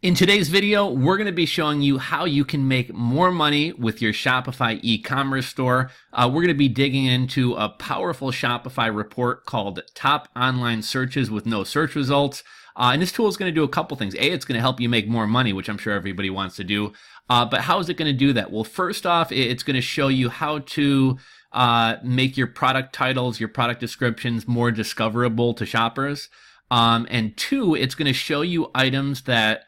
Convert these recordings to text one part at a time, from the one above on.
In today's video, we're going to be showing you how you can make more money with your Shopify e-commerce store. We're going to be digging into a powerful Shopify report called Top Online Searches with No Search Results. And this tool is going to do a couple things. A, it's going to help you make more money, which I'm sure everybody wants to do. But how is it going to do that? Well, first off, it's going to show you how to make your product titles, your product descriptions more discoverable to shoppers. And two, it's going to show you items that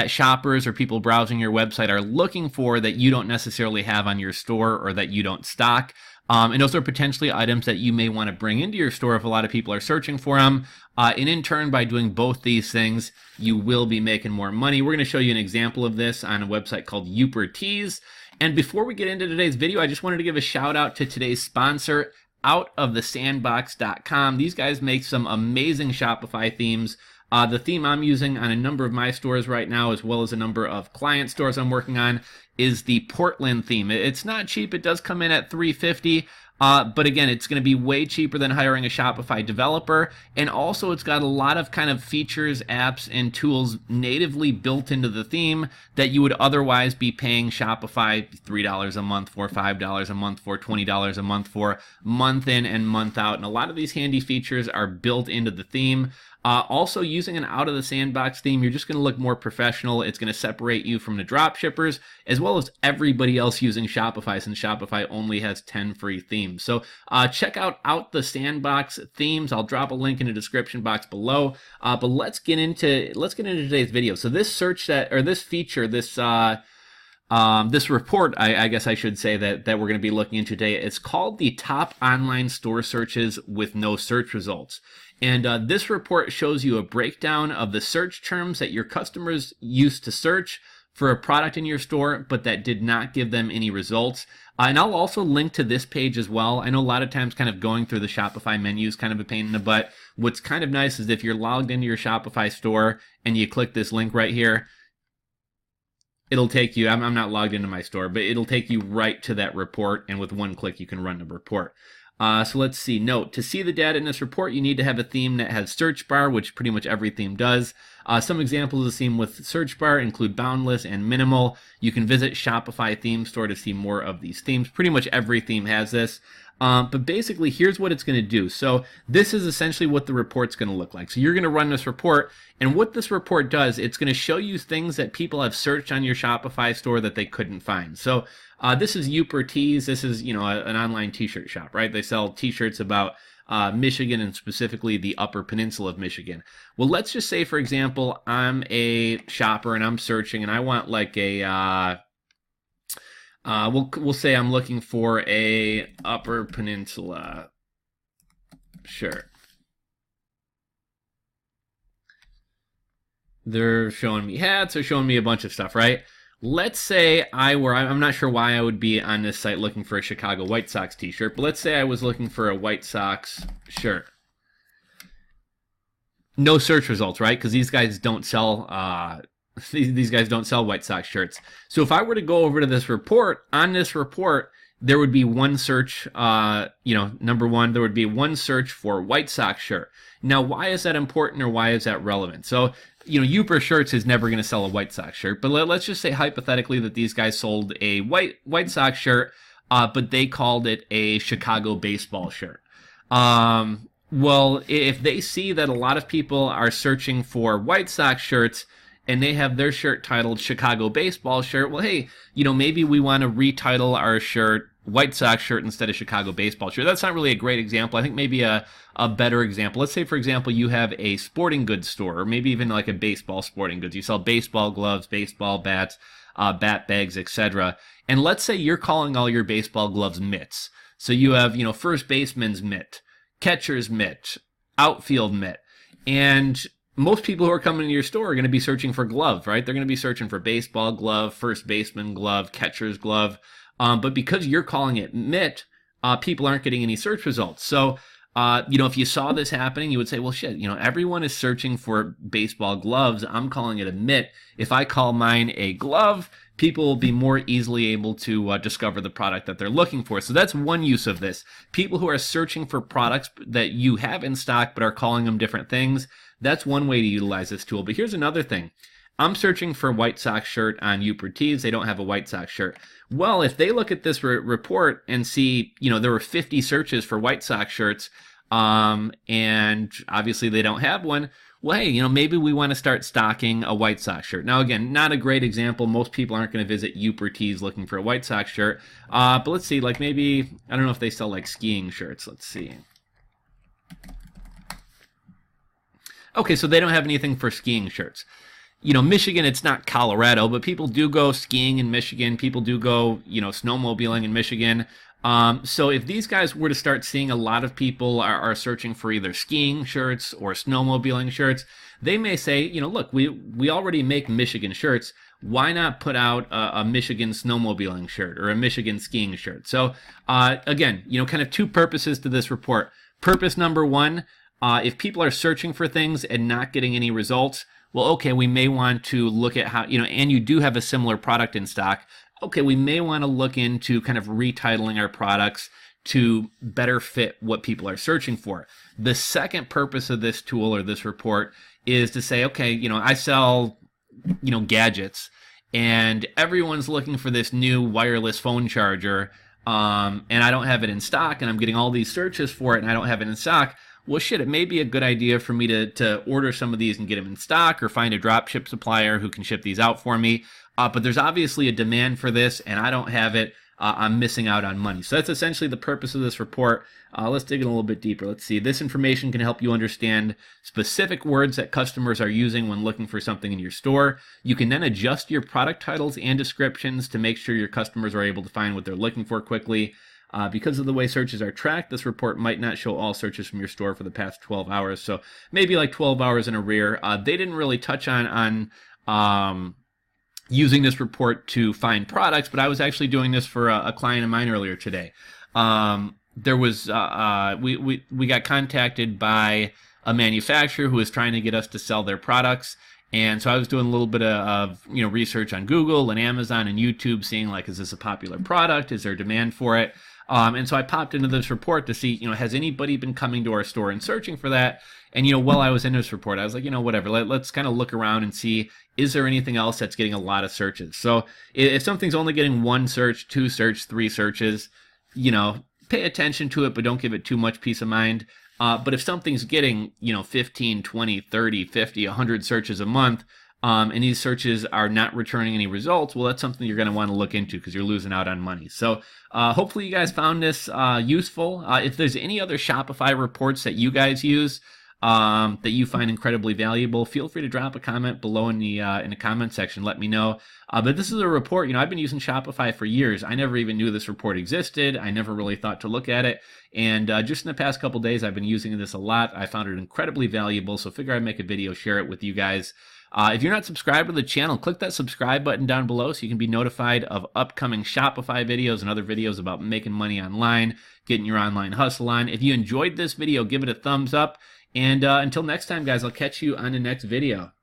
shoppers or people browsing your website are looking for that you don't necessarily have on your store or that you don't stock. And those are potentially items that you may want to bring into your store if a lot of people are searching for them. And in turn, by doing both these things, you will be making more money. We're going to show you an example of this on a website called Upertees. And before we get into today's video, I just wanted to give a shout out to today's sponsor, OutOfTheSandbox.com. These guys make some amazing Shopify themes. The theme I'm using on a number of my stores right now, as well as a number of client stores I'm working on, is the Portland theme. It's not cheap. It does come in at $350. But again, it's going to be way cheaper than hiring a Shopify developer. And also it's got a lot of kind of features, apps, and tools natively built into the theme that you would otherwise be paying Shopify $3 a month for, $5 a month for, $20 a month for, month in and month out. And a lot of these handy features are built into the theme. Also, using an out-of-the-sandbox theme, you're just going to look more professional. It's going to separate you from the drop shippers, as well as everybody else using Shopify, since Shopify only has 10 free themes. So check out the Sandbox themes. I'll drop a link in the description box below. But let's get into today's video. So this this report, I guess I should say that we're going to be looking into today. It's called the Top Online Store Searches with No Search Results. And this report shows you a breakdown of the search terms that your customers used to search for a product in your store, but that did not give them any results. And I'll also link to this page as well. I know a lot of times kind of going through the Shopify menu is kind of a pain in the butt. What's kind of nice is if you're logged into your Shopify store and you click this link right here, it'll take you, I'm not logged into my store, but it'll take you right to that report. And with one click, you can run the report. So let's see. Note, to see the data in this report, you need to have a theme that has search bar, which pretty much every theme does. Some examples of theme with search bar include boundless and minimal. You can visit Shopify theme store to see more of these themes. Pretty much every theme has this. But basically, here's what it's going to do. So this is essentially what the report's going to look like. So you're going to run this report, and what this report does, it's going to show you things that people have searched on your Shopify store that they couldn't find. So this is Upertees. This is, an online t-shirt shop, right? They sell t-shirts about Michigan, and specifically the Upper Peninsula of Michigan. Well, let's just say, for example, I'm a shopper and I'm searching, and I want like a we'll say I'm looking for a Upper Peninsula shirt. They're showing me hats, they're showing me a bunch of stuff, right? Let's say I'm not sure why I would be on this site looking for a Chicago White Sox t-shirt, but let's say I was looking for a White Sox shirt. No search results, right? Because these guys don't sell these guys don't sell White Sox shirts. So if I were to go over to this report, on this report, there would be one search, number one, there would be one search for White Sox shirt. Now, why is that important, or why is that relevant? So, Uper Shirts is never going to sell a White Sox shirt, but let's just say hypothetically that these guys sold a White Sox shirt, but they called it a Chicago baseball shirt. Well, if they see that a lot of people are searching for White Sox shirts, and they have their shirt titled Chicago baseball shirt, well, hey, maybe we want to retitle our shirt White Sox shirt instead of Chicago baseball shirt. That's not really a great example. I think maybe a better example. Let's say, for example, you have a sporting goods store, or maybe even like a baseball sporting goods. You sell baseball gloves, baseball bats, bat bags, etc. And let's say you're calling all your baseball gloves mitts. So you have, first baseman's mitt, catcher's mitt, outfield mitt. And most people who are coming to your store are going to be searching for glove, right? They're going to be searching for baseball glove, first baseman glove, catcher's glove. But because you're calling it mitt, people aren't getting any search results. So, if you saw this happening, you would say, well, shit, everyone is searching for baseball gloves. I'm calling it a mitt. If I call mine a glove, people will be more easily able to discover the product that they're looking for. So that's one use of this. People who are searching for products that you have in stock but are calling them different things, that's one way to utilize this tool. But here's another thing. I'm searching for a White Sox shirt on Ubertees. They don't have a White Sox shirt. Well, if they look at this report and see, there were 50 searches for White Sox shirts, and obviously they don't have one, well, hey, maybe we want to start stocking a White Sox shirt. Now, again, not a great example. Most people aren't going to visit Ubertees looking for a White Sox shirt. But let's see, like maybe, I don't know if they sell like skiing shirts. Let's see. Okay, so they don't have anything for skiing shirts. Michigan, it's not Colorado, but people do go skiing in Michigan. People do go, snowmobiling in Michigan. So if these guys were to start seeing a lot of people are searching for either skiing shirts or snowmobiling shirts, they may say, look, we already make Michigan shirts. Why not put out a Michigan snowmobiling shirt or a Michigan skiing shirt? So again, kind of two purposes to this report. Purpose number one, if people are searching for things and not getting any results, well, okay, we may want to look at how, and you do have a similar product in stock. Okay, we may want to look into kind of retitling our products to better fit what people are searching for. The second purpose of this tool or this report is to say, okay, I sell, gadgets, and everyone's looking for this new wireless phone charger, and I don't have it in stock, and I'm getting all these searches for it, and I don't have it in stock. Well, shit, it may be a good idea for me to order some of these and get them in stock, or find a drop ship supplier who can ship these out for me. But there's obviously a demand for this, and I don't have it. I'm missing out on money. So that's essentially the purpose of this report. Let's dig in a little bit deeper. Let's see. This information can help you understand specific words that customers are using when looking for something in your store. You can then adjust your product titles and descriptions to make sure your customers are able to find what they're looking for quickly. Because of the way searches are tracked, this report might not show all searches from your store for the past 12 hours. So maybe like 12 hours in arrear. They didn't really touch on using this report to find products, but I was actually doing this for a client of mine earlier today. There was we got contacted by a manufacturer who was trying to get us to sell their products. And so I was doing a little bit of research on Google and Amazon and YouTube, seeing like, is this a popular product? Is there demand for it? And so I popped into this report to see, has anybody been coming to our store and searching for that? And, while I was in this report, I was like, whatever, let's kind of look around and see, is there anything else that's getting a lot of searches? So if something's only getting one search, two search, three searches, pay attention to it, but don't give it too much peace of mind. But if something's getting, 15, 20, 30, 50, 100 searches a month, and these searches are not returning any results, well, that's something you're going to want to look into because you're losing out on money. So hopefully you guys found this useful. If there's any other Shopify reports that you guys use that you find incredibly valuable, feel free to drop a comment below in the comment section. Let me know. But this is a report. I've been using Shopify for years. I never even knew this report existed. I never really thought to look at it. And just in the past couple days, I've been using this a lot. I found it incredibly valuable. So figure I'd make a video, share it with you guys. If you're not subscribed to the channel, click that subscribe button down below so you can be notified of upcoming Shopify videos and other videos about making money online, getting your online hustle on. If you enjoyed this video, give it a thumbs up. And until next time, guys, I'll catch you on the next video.